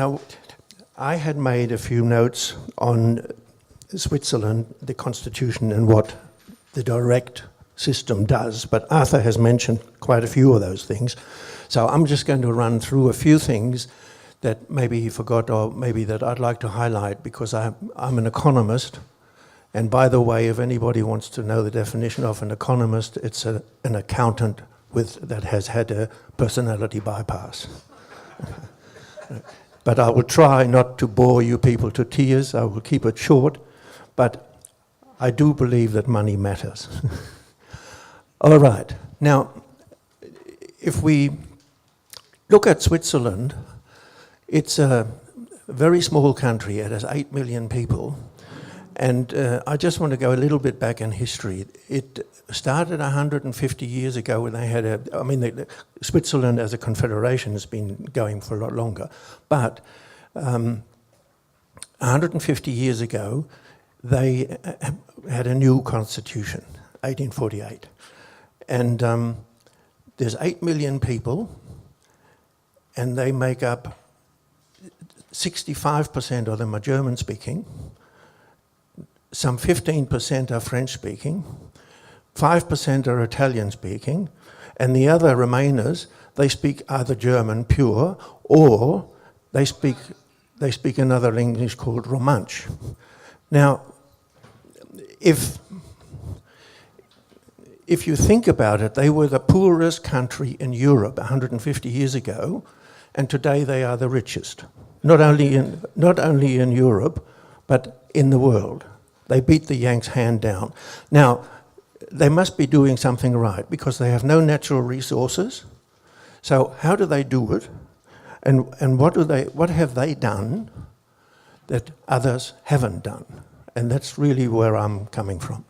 Now, I had made a few notes on Switzerland, the constitution, and what the direct system does, but Arthur has mentioned quite a few of those things. So I'm just going to run through a few things that maybe he forgot, or maybe that I'd like to highlight, because I'm an economist. And by the way, if anybody wants to know the definition of an economist, it's an accountant that has had a personality bypass. But I will try not to bore you people to tears. I will keep it short, but I do believe that money matters. All right. Now, if we look at Switzerland, it's a very small country. It has 8 million people. And I just want to go a little bit back in history. It started 150 years ago when they had Switzerland as a confederation has been going for a lot longer. But 150 years ago, they had a new constitution, 1848. And there's 8 million people, and they make up 65% of them are German-speaking, some 15% are French-speaking, 5% are Italian-speaking, and the other remainers, they speak either German pure, or they speak another language called Romansh. Now, if you think about it, they were the poorest country in Europe 150 years ago, and today they are the richest. Not only in Europe, but in the world. They beat the Yanks hand down. Now, they must be doing something right, because they have no natural resources. So how do they do it? And what have they done that others haven't done? And that's really where I'm coming from.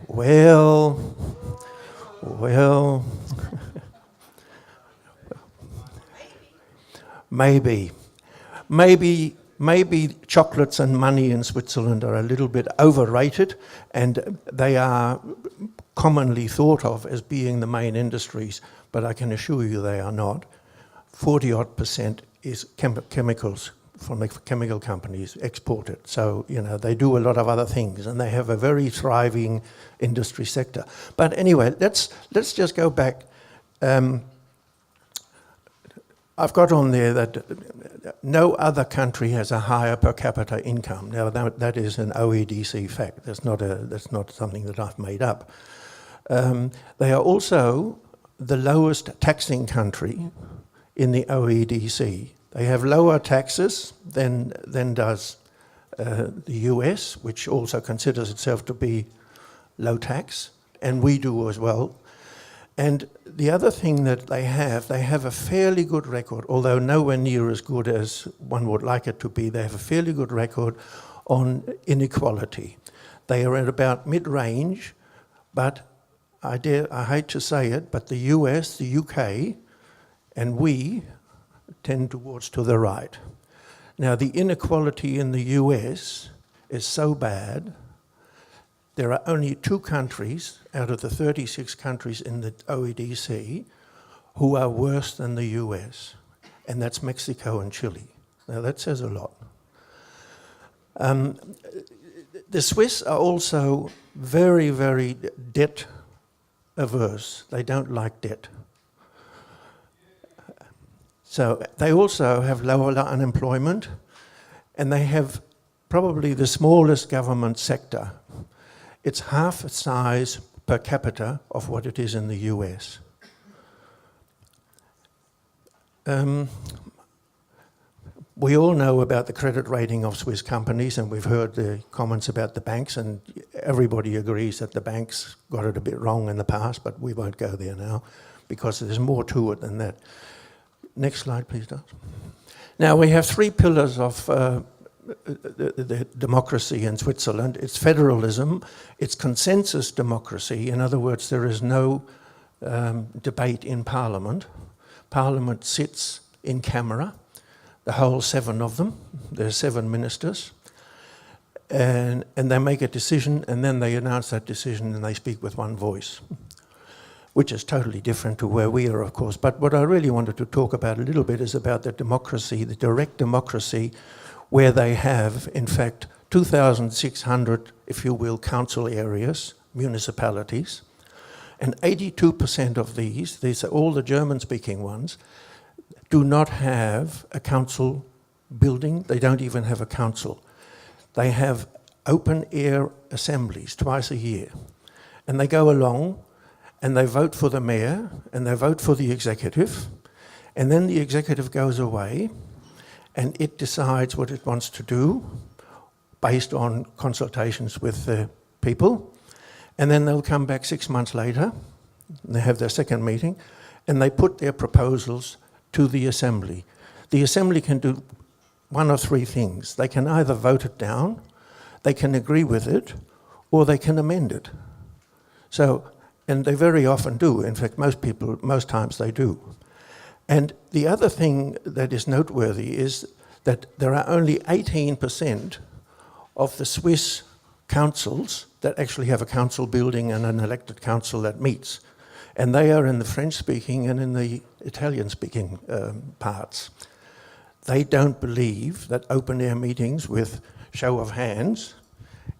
Well, maybe chocolates and money in Switzerland are a little bit overrated, and they are commonly thought of as being the main industries, but I can assure you they are not. 40-odd% is chemicals from the chemical companies exported. So, they do a lot of other things, and they have a very thriving industry sector. But anyway, let's just go back. I've got on there that no other country has a higher per capita income. Now that is an OECD fact. That's not something that I've made up. They are also the lowest taxing country in the OECD. They have lower taxes than does the US, which also considers itself to be low tax, and we do as well. And the other thing that they have a fairly good record, although nowhere near as good as one would like it to be. They have a fairly good record on inequality. They are at about mid-range, but I hate to say it, but the US, the UK, and we tend towards to the right. Now, the inequality in the US is so bad. There are only 2 countries out of the 36 countries in the OECD who are worse than the US, and that's Mexico and Chile. Now that says a lot. The Swiss are also very, very debt averse. They don't like debt. So they also have lower unemployment, and they have probably the smallest government sector. It's half the size per capita of what it is in the US. We all know about the credit rating of Swiss companies, and we've heard the comments about the banks, and everybody agrees that the banks got it a bit wrong in the past, but we won't go there now because there's more to it than that. Next slide, please, Doug. Now, we have 3 pillars of the democracy in Switzerland. It's federalism, it's consensus democracy. In other words, there is no debate in Parliament. Parliament sits in camera, the whole 7 of them. There's 7 ministers. And they make a decision, and then they announce that decision, and they speak with one voice. which is totally different to where we are, of course. But what I really wanted to talk about a little bit is about the democracy, the direct democracy, where they have, in fact, 2,600, if you will, council areas, municipalities, and 82% of these are all the German-speaking ones, do not have a council building. They don't even have a council. They have open-air assemblies twice a year. And they go along and they vote for the mayor and they vote for the executive. And then the executive goes away and it decides what it wants to do based on consultations with the people. And then they'll come back 6 months later, and they have their second meeting, and they put their proposals to the assembly. The assembly can do one of three things. They can either vote it down, they can agree with it, or they can amend it. So, and they very often do. In fact, most times they do. And the other thing that is noteworthy is that there are only 18% of the Swiss councils that actually have a council building and an elected council that meets. And they are in the French-speaking and in the Italian-speaking parts. They don't believe that open-air meetings with show of hands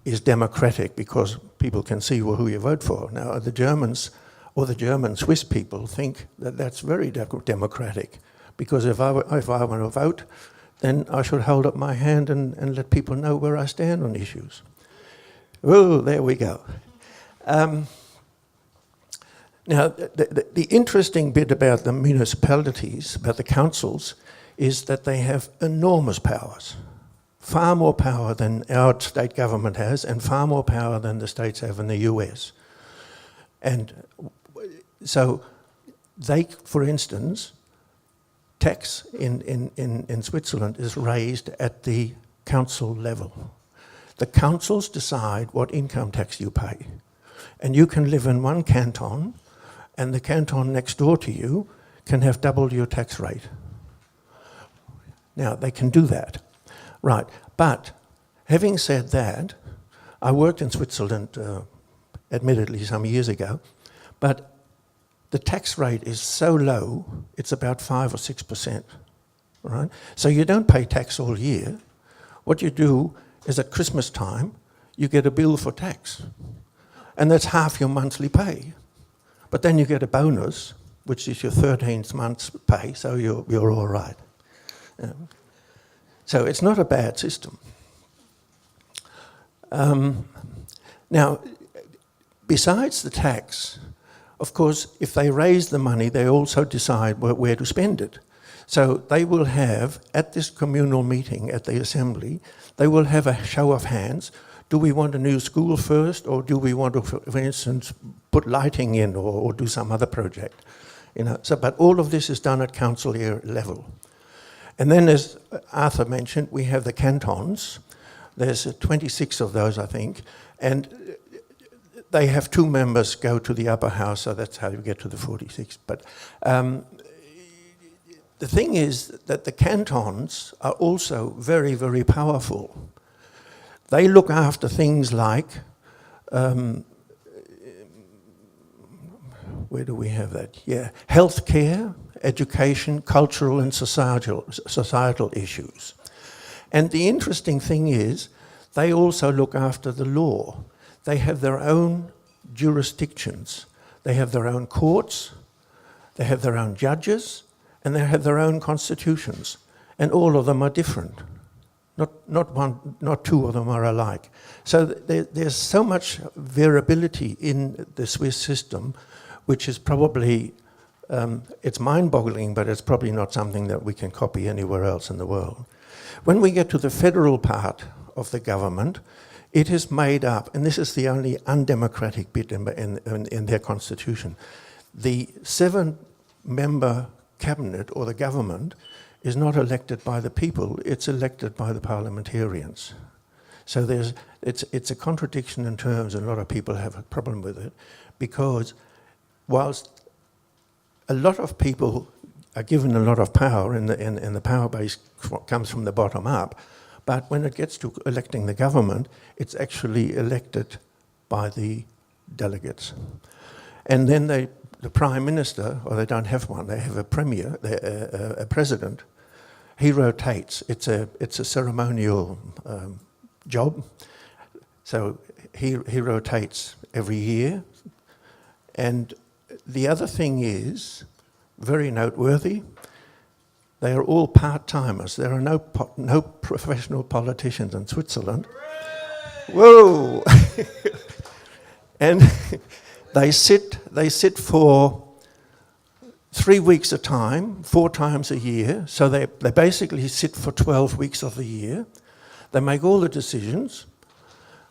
is democratic because people can see who you vote for. Now, the Germans or the German Swiss people think that that's very democratic because if I want to vote, then I should hold up my hand and let people know where I stand on issues. Oh, there we go. Now, the interesting bit about the municipalities, about the councils, is that they have enormous powers, far more power than our state government has and far more power than the states have in the US. And so they, for instance, tax in Switzerland is raised at the council level. The councils decide what income tax you pay. And you can live in one canton and the canton next door to you can have double your tax rate. Now, they can do that. Right, but having said that, I worked in Switzerland, admittedly some years ago, but the tax rate is so low, it's about 5 or 6%, right? So you don't pay tax all year. What you do is at Christmas time, you get a bill for tax, and that's half your monthly pay. But then you get a bonus, which is your 13th month's pay, so you're all right. So it's not a bad system. Now, besides the tax, of course, if they raise the money, they also decide where to spend it. So they will have, at this communal meeting at the assembly, they will have a show of hands. Do we want a new school first, or do we want to, for instance, put lighting in or do some other project? You know, so, but all of this is done at council level. And then, as Arthur mentioned, we have the cantons. There's 26 of those, I think, and they have 2 members go to the upper house, so that's how you get to the 46. But the thing is that the cantons are also very, very powerful. They look after things like, where do we have that? Yeah, healthcare, education, cultural and societal issues. And the interesting thing is, they also look after the law. They have their own jurisdictions. They have their own courts, they have their own judges, and they have their own constitutions. And all of them are different. Not 2 of them are alike. So there's so much variability in the Swiss system, which is probably, it's mind-boggling, but it's probably not something that we can copy anywhere else in the world. When we get to the federal part of the government, it is made up, and this is the only undemocratic bit in their constitution. The 7-member cabinet or the government is not elected by the people, it's elected by the parliamentarians. So it's a contradiction in terms, and a lot of people have a problem with it, because whilst a lot of people are given a lot of power, and the power base comes from the bottom up, but when it gets to electing the government, it's actually elected by the delegates. And then they the Prime Minister, or they don't have one, they have a Premier, a President. He rotates. It's a ceremonial job. So he rotates every year. And the other thing is, very noteworthy, they are all part-timers. There are no professional politicians in Switzerland. Whoa! And they sit for 3 weeks a time, 4 times a year. So they basically sit for 12 weeks of the year. They make all the decisions.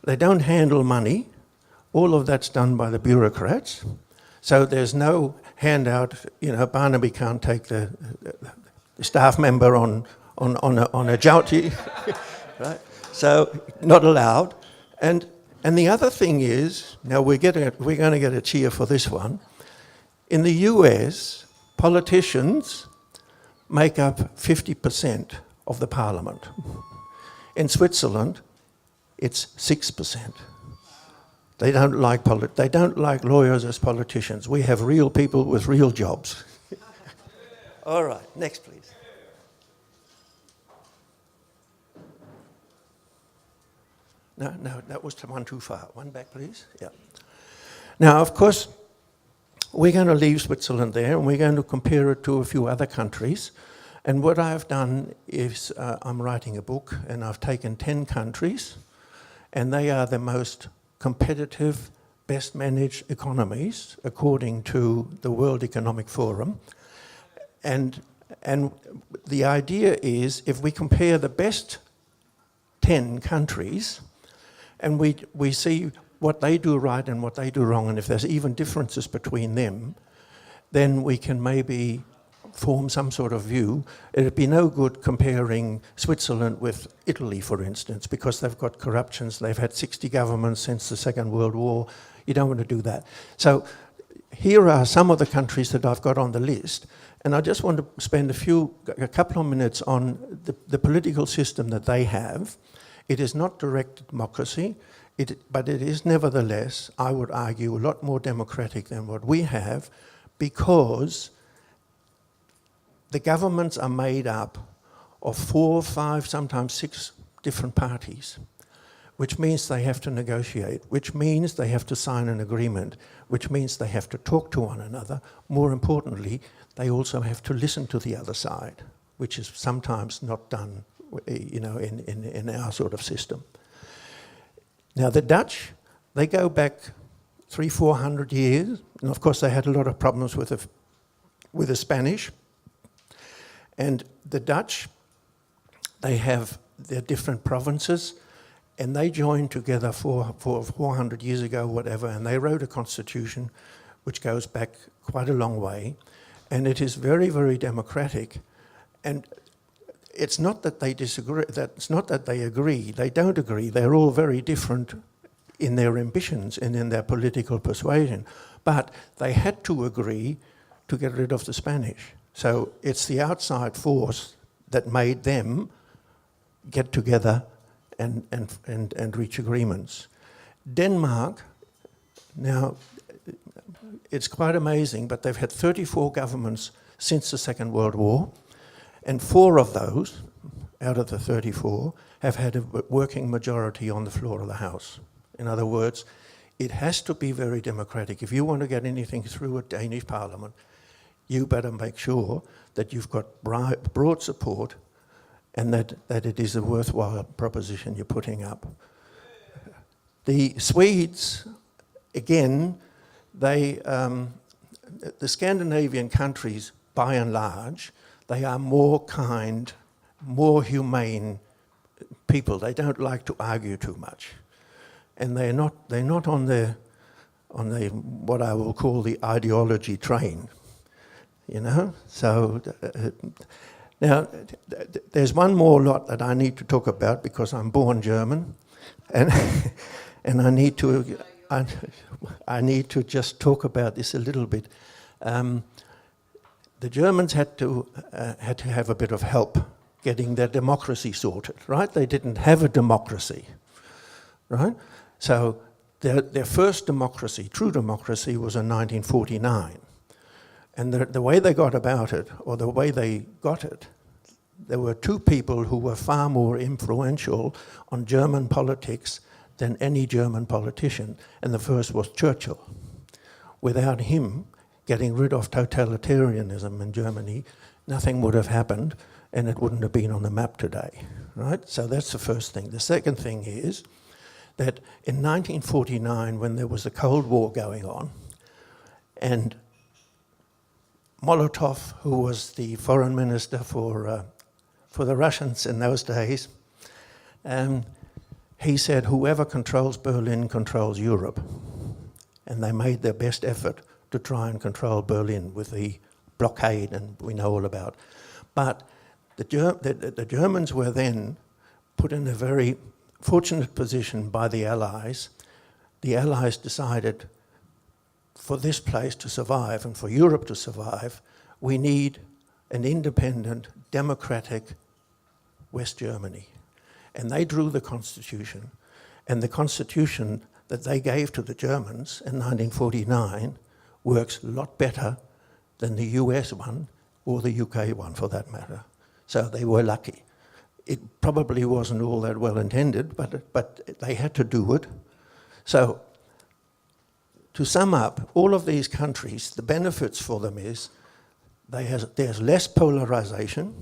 They don't handle money. All of that's done by the bureaucrats. So there's no handout. Barnaby can't take the staff member on a duty, right? So not allowed. And the other thing is, now we're going to get a cheer for this one. In the US, politicians make up 50% of the parliament. In Switzerland, it's 6%. They don't like lawyers as politicians. We have real people with real jobs. All right, next please. No, that was one too far. One back, please. Yeah. Now, of course, we're going to leave Switzerland there, and we're going to compare it to a few other countries. And what I've done is I'm writing a book, and I've taken 10 countries, and they are the most competitive, best managed economies according to the World Economic Forum. And the idea is, if we compare the best 10 countries, and we see what they do right and what they do wrong, and if there's even differences between them, then we can maybe form some sort of view. It'd be no good comparing Switzerland with Italy, for instance, because they've got corruptions. They've had 60 governments since the Second World War. You don't want to do that. So here are some of the countries that I've got on the list, and I just want to spend a couple of minutes on the political system that they have. It is not direct democracy, but it is nevertheless, I would argue, a lot more democratic than what we have, because the governments are made up of 4, 5, sometimes 6 different parties, which means they have to negotiate, which means they have to sign an agreement, which means they have to talk to one another. More importantly, they also have to listen to the other side, which is sometimes not done, in our sort of system. Now the Dutch, they go back 300-400 years, and of course they had a lot of problems with the Spanish. And the Dutch, they have their different provinces, and they joined together for 400 years ago, whatever, and they wrote a constitution which goes back quite a long way, and it is very, very democratic. And it's not that they disagree, it's not that they agree, they don't agree, they're all very different in their ambitions and in their political persuasion, but they had to agree to get rid of the Spanish. So it's the outside force that made them get together and reach agreements. Denmark, now it's quite amazing, but they've had 34 governments since the Second World War, and 4 of those, out of the 34, have had a working majority on the floor of the House. In other words, it has to be very democratic. If you want to get anything through a Danish parliament, you better make sure that you've got broad support and that it is a worthwhile proposition you're putting up. The Swedes, again, the Scandinavian countries, by and large, they are more kind, more humane people. They don't like to argue too much, and they're not on the what I will call the ideology train, So now there's one more lot that I need to talk about because I'm born German, and I need to just talk about this a little bit. The Germans had to have a bit of help getting their democracy sorted, right? They didn't have a democracy, right? So their first democracy, true democracy, was in 1949. And the way they got about it, or the way they got it, there were two people who were far more influential on German politics than any German politician, and the first was Churchill. Without him getting rid of totalitarianism in Germany, nothing would have happened, and it wouldn't have been on the map today, right? So that's the first thing. The second thing is that in 1949, when there was the Cold War going on, and Molotov, who was the foreign minister for the Russians in those days, he said, whoever controls Berlin controls Europe. And they made their best effort to try and control Berlin with the blockade, and we know all about. But the Germans were then put in a very fortunate position by the Allies. The Allies decided, for this place to survive and for Europe to survive, we need an independent, democratic West Germany. And they drew the Constitution, and the Constitution that they gave to the Germans in 1949 works a lot better than the US one, or the UK one for that matter. So they were lucky. It probably wasn't all that well intended, but they had to do it. So to sum up, all of these countries, the benefits for them is there's less polarization,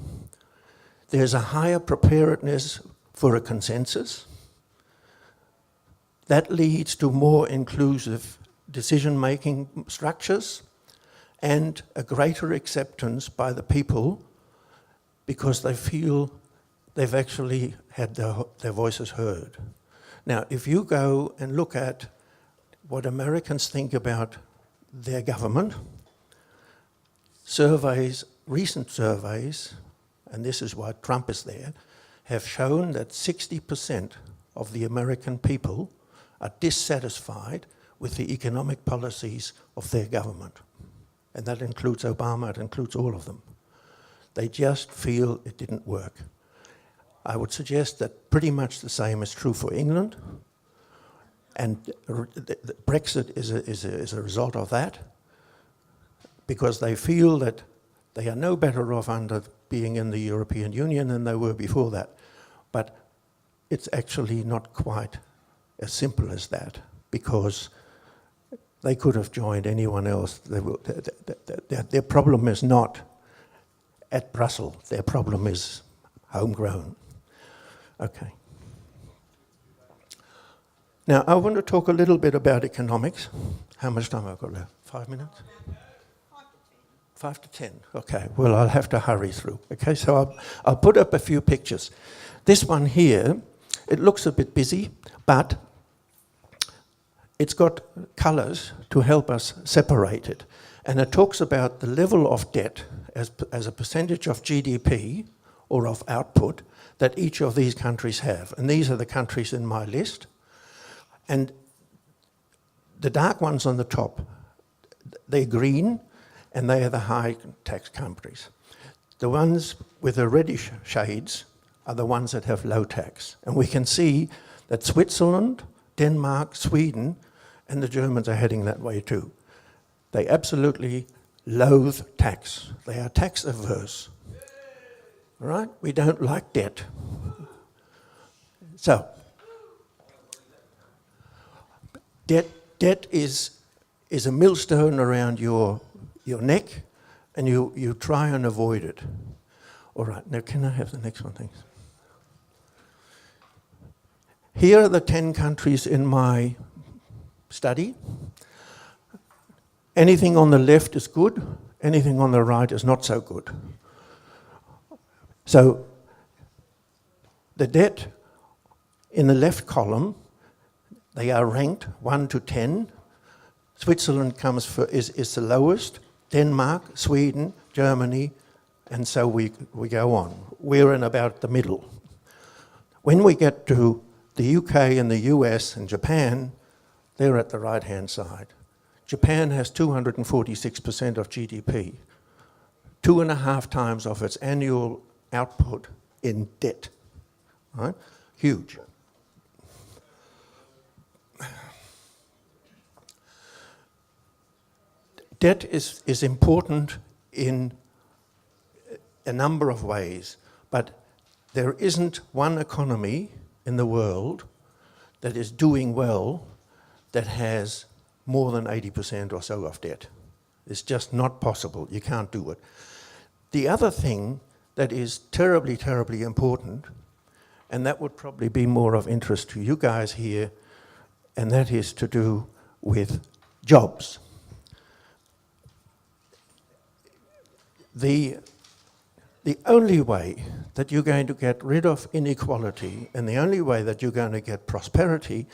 there's a higher preparedness for a consensus. That leads to more inclusive decision-making structures and a greater acceptance by the people because they feel they've actually had their voices heard. Now, if you go and look at what Americans think about their government, surveys, recent surveys, and this is why Trump is there, have shown that 60% of the American people are dissatisfied with the economic policies of their government. And that includes Obama, it includes all of them. They just feel it didn't work. I would suggest that pretty much the same is true for England, and Brexit is a result of that, because they feel that they are no better off under being in the European Union than they were before that. But it's actually not quite as simple as that, because they could have joined anyone else. Their problem is not at Brussels, their problem is homegrown. Okay. Now, I want to talk a little bit about economics. How much time have I got left? 5 minutes? 5 to 10. Okay, well, I'll have to hurry through. Okay, so I'll put up a few pictures. This one here, it looks a bit busy, but it's got colours to help us separate it. And it talks about the level of debt as a percentage of GDP or of output that each of these countries have. And these are the countries in my list. And the dark ones on the top, they're green, and they are the high tax countries. The ones with the reddish shades are the ones that have low tax. And we can see that Switzerland, Denmark, Sweden, and the Germans are heading that way too. They absolutely loathe tax. They are tax averse. Right? We don't like debt. So, debt is a millstone around your neck, and you try and avoid it. All right, now can I have the next one, thanks? Here are the 10 countries in my study. Anything on the left is good, anything on the right is not so good. So the debt in the left column, they are ranked 1 to 10. Switzerland is the lowest, Denmark, Sweden, Germany, and so we go on. We're in about the middle. When we get to the UK and the US and Japan, they're at the right-hand side. Japan has 246% of GDP, 2.5 times of its annual output in debt, right? Huge. debt is important in a number of ways, but there isn't one economy in the world that is doing well that has more than 80% or so of debt. It's just not possible. You can't do it. The other thing that is terribly, terribly important, and that would probably be more of interest to you guys here, and that is to do with jobs. The only way that you're going to get rid of inequality and the only way that you're going to get prosperity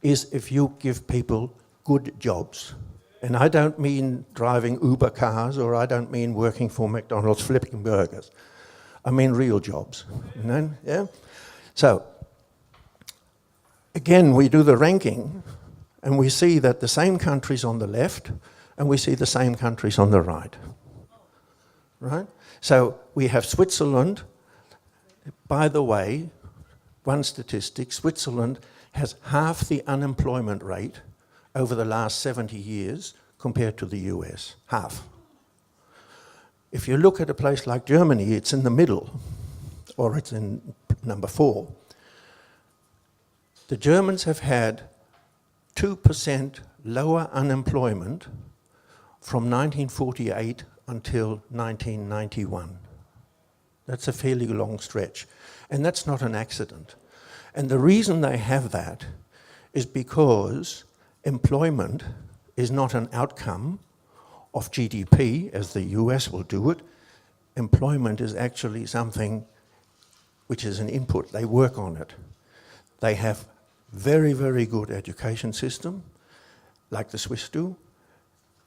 is if you give people good jobs. And I don't mean driving Uber cars, or I don't mean working for McDonald's flipping burgers. I mean real jobs. You know? Yeah? So, again, we do the ranking and we see that the same countries on the left and we see the same countries on the right. Right? So we have Switzerland. By the way, one statistic, Switzerland has half the unemployment rate over the last 70 years compared to the US, half. If you look at a place like Germany, it's in the middle, or it's in number 4. The Germans have had 2% lower unemployment from 1948 until 1991. That's a fairly long stretch. And that's not an accident. And the reason they have that is because employment is not an outcome of GDP, as the US will do it. Employment is actually something which is an input. They work on it. They have very, very good education system, like the Swiss do.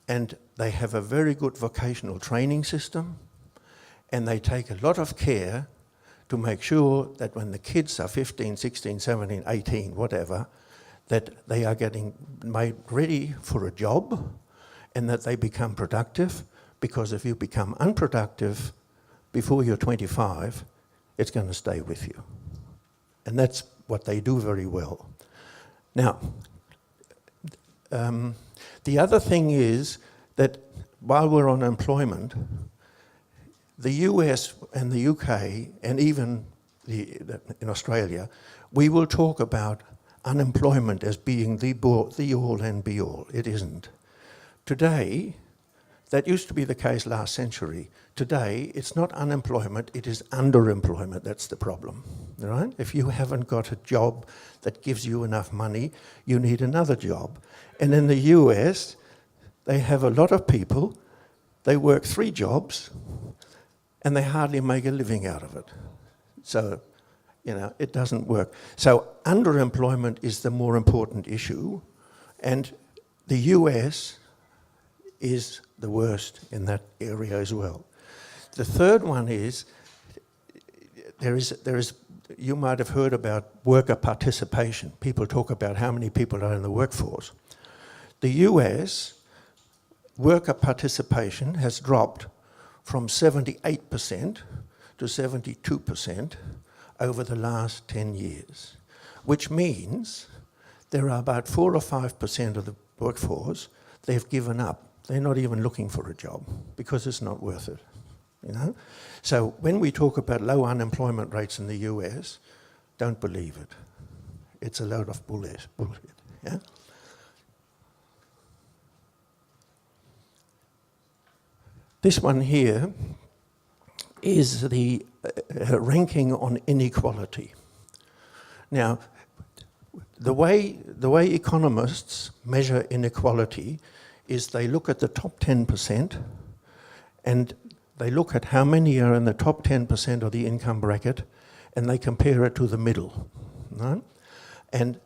And they have a very good vocational training system, and they take a lot of care to make sure that when the kids are 15, 16, 17, 18, whatever, that they are getting made ready for a job and that they become productive, because if you become unproductive before you're 25, it's going to stay with you. And that's what they do very well. Now, the other thing is that while we're on employment, the US and the UK and even in Australia, we will talk about unemployment as being the all and be all. It isn't. Today, that used to be the case last century. Today, it's not unemployment, it is underemployment. That's the problem, right? If you haven't got a job that gives you enough money, you need another job. And in the US, they have a lot of people, they work 3 jobs, and they hardly make a living out of it. So, you know, it doesn't work. So underemployment is the more important issue, and the US is the worst in that area as well. The third one is, there is, you might have heard about worker participation. People talk about how many people are in the workforce. The US, worker participation has dropped from 78% to 72% over the last 10 years, which means there are about 4 or 5% of the workforce they've given up. They're not even looking for a job because it's not worth it, you know? So when we talk about low unemployment rates in the US, don't believe it. It's a load of bullshit, yeah? This one here is the ranking on inequality. Now, the way economists measure inequality is they look at the top 10% and they look at how many are in the top 10% of the income bracket and they compare it to the middle, right? And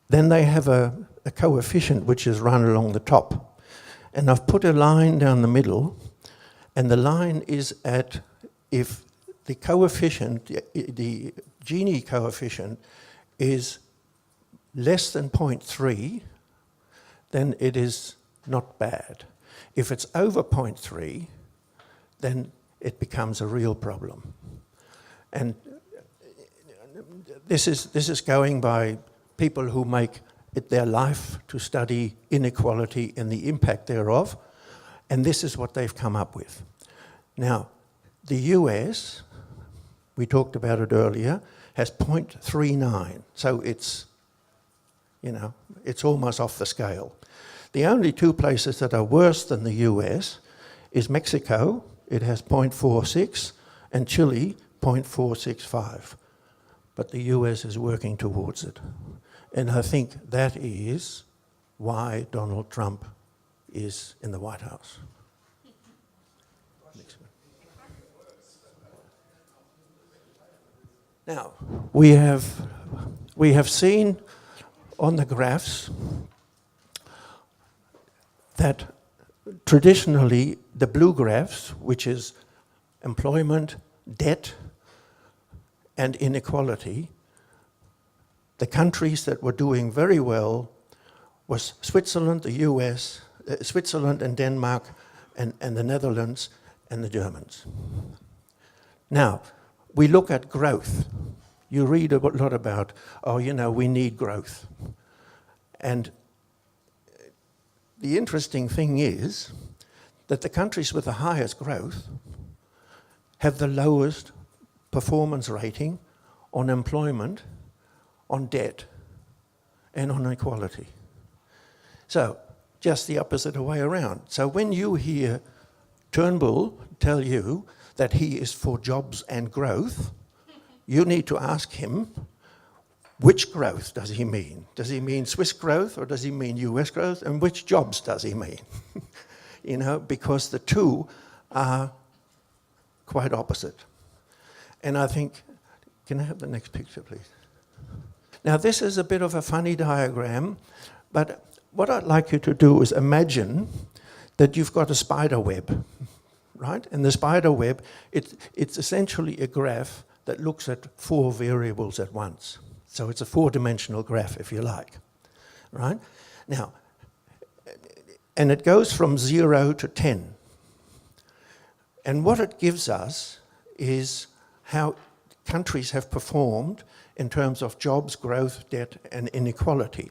then they have a coefficient which is run along the top. And I've put a line down the middle, and the line is at, if the coefficient, the Gini coefficient is less than 0.3, then it is not bad. If it's over 0.3, then it becomes a real problem. And this is going by people who make it their life to study inequality and the impact thereof. And this is what they've come up with. Now, the US, we talked about it earlier, has 0.39. So it's, you know, it's almost off the scale. The only two places that are worse than the US is Mexico, it has 0.46, and Chile, 0.465. But the US is working towards it. And I think that is why Donald Trump is in the White House. Now, we have seen on the graphs that traditionally the blue graphs, which is employment, debt, and inequality, the countries that were doing very well was Switzerland, the US, Switzerland and Denmark, and the Netherlands and the Germans. Now, we look at growth. You read a lot about, oh, you know, we need growth. And the interesting thing is that the countries with the highest growth have the lowest performance rating on employment, on debt, and on equality. So, just the opposite way around. So when you hear Turnbull tell you that he is for jobs and growth, you need to ask him, which growth does he mean? Does he mean Swiss growth or does he mean US growth? And which jobs does he mean? You know, because the two are quite opposite. And I think, can I have the next picture, please? Now, this is a bit of a funny diagram, but what I'd like you to do is imagine that you've got a spider web, right? And the spider web, it's essentially a graph that looks at 4 variables at once. So it's a 4-dimensional graph, if you like, right? Now, and it goes from 0 to 10. And what it gives us is how countries have performed in terms of jobs, growth, debt, and inequality.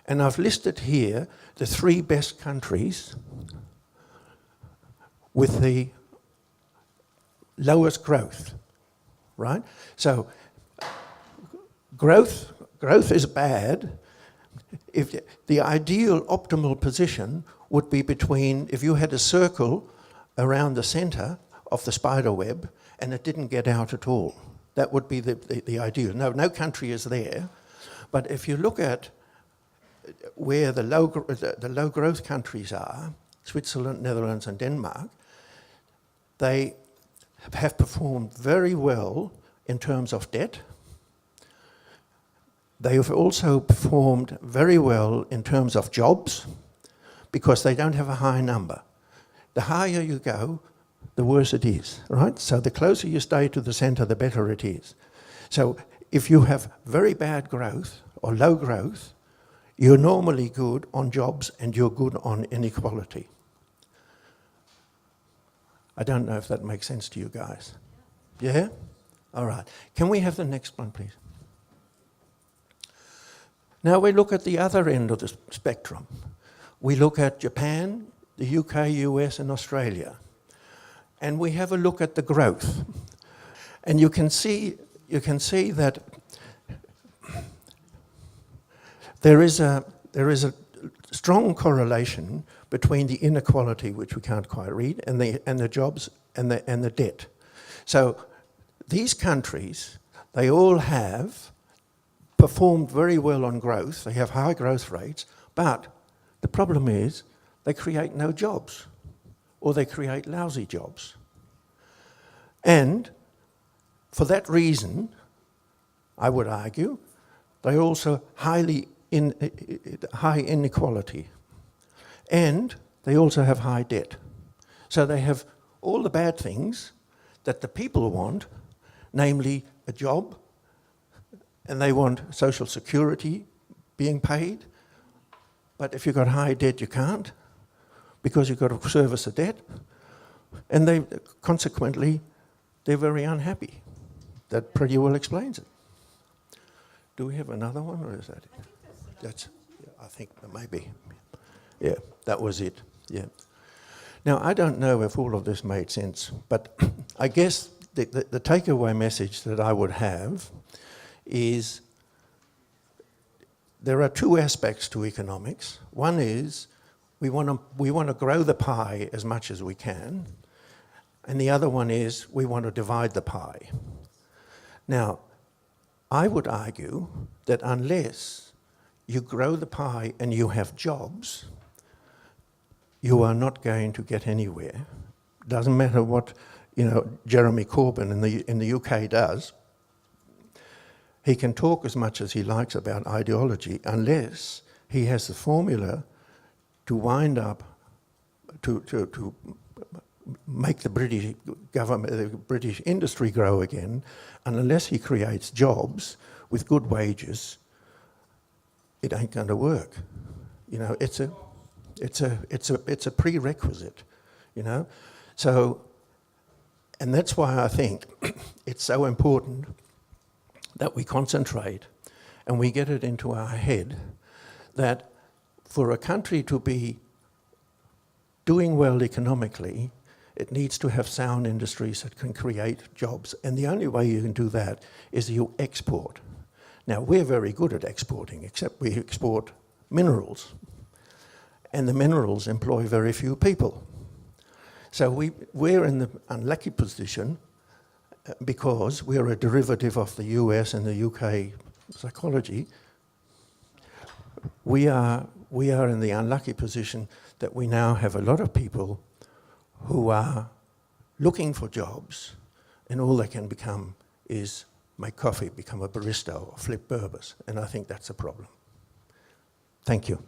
And I've listed here the 3 best countries with the lowest growth, right? So growth is bad. If the ideal optimal position would be between, if you had a circle around the center of the spider web and it didn't get out at all. That would be the ideal. No country is there, but if you look at where the low growth countries are, Switzerland, Netherlands and Denmark, they have performed very well in terms of debt. They have also performed very well in terms of jobs because they don't have a high number. The higher you go, the worse it is, right? So the closer you stay to the center, the better it is. So if you have very bad growth or low growth, you're normally good on jobs and you're good on inequality. I don't know if that makes sense to you guys. Yeah? All right. Can we have the next one, please? Now we look at the other end of the spectrum. We look at Japan, the UK, US and Australia. And we have a look at the growth. And you can see that there is a strong correlation between the inequality, which we can't quite read, and the jobs and the debt. So these countries, they all have performed very well on growth. They have high growth rates, but the problem is they create no jobs, or they create lousy jobs. And for that reason, I would argue, they also high inequality. And they also have high debt. So they have all the bad things that the people want, namely a job, and they want social security being paid. But if you've got high debt, you can't, because you've got to service the debt. And consequently, they're very unhappy. That pretty well explains it. Do we have another one, or is that it? I think maybe. Yeah, that was it. Yeah. Now, I don't know if all of this made sense, but I guess the takeaway message that I would have is there are two aspects to economics. One is we want to grow the pie as much as we can, and the other one is we want to divide the pie. Now, I would argue that unless you grow the pie and you have jobs, you are not going to get anywhere. Doesn't matter what Jeremy Corbyn in the UK does. He can talk as much as he likes about ideology unless he has the formula to wind up to make the British government, the British industry grow again, and unless he creates jobs with good wages, it ain't going to work. It's a prerequisite. So, and that's why I think it's so important that we concentrate and we get it into our head that for a country to be doing well economically, it needs to have sound industries that can create jobs. And the only way you can do that is you export. Now, we're very good at exporting, except we export minerals. And the minerals employ very few people. So we're in the unlucky position because we're a derivative of the US and the UK psychology. We are in the unlucky position that we now have a lot of people who are looking for jobs, and all they can become is make coffee, become a barista or flip burgers, and I think that's a problem. Thank you.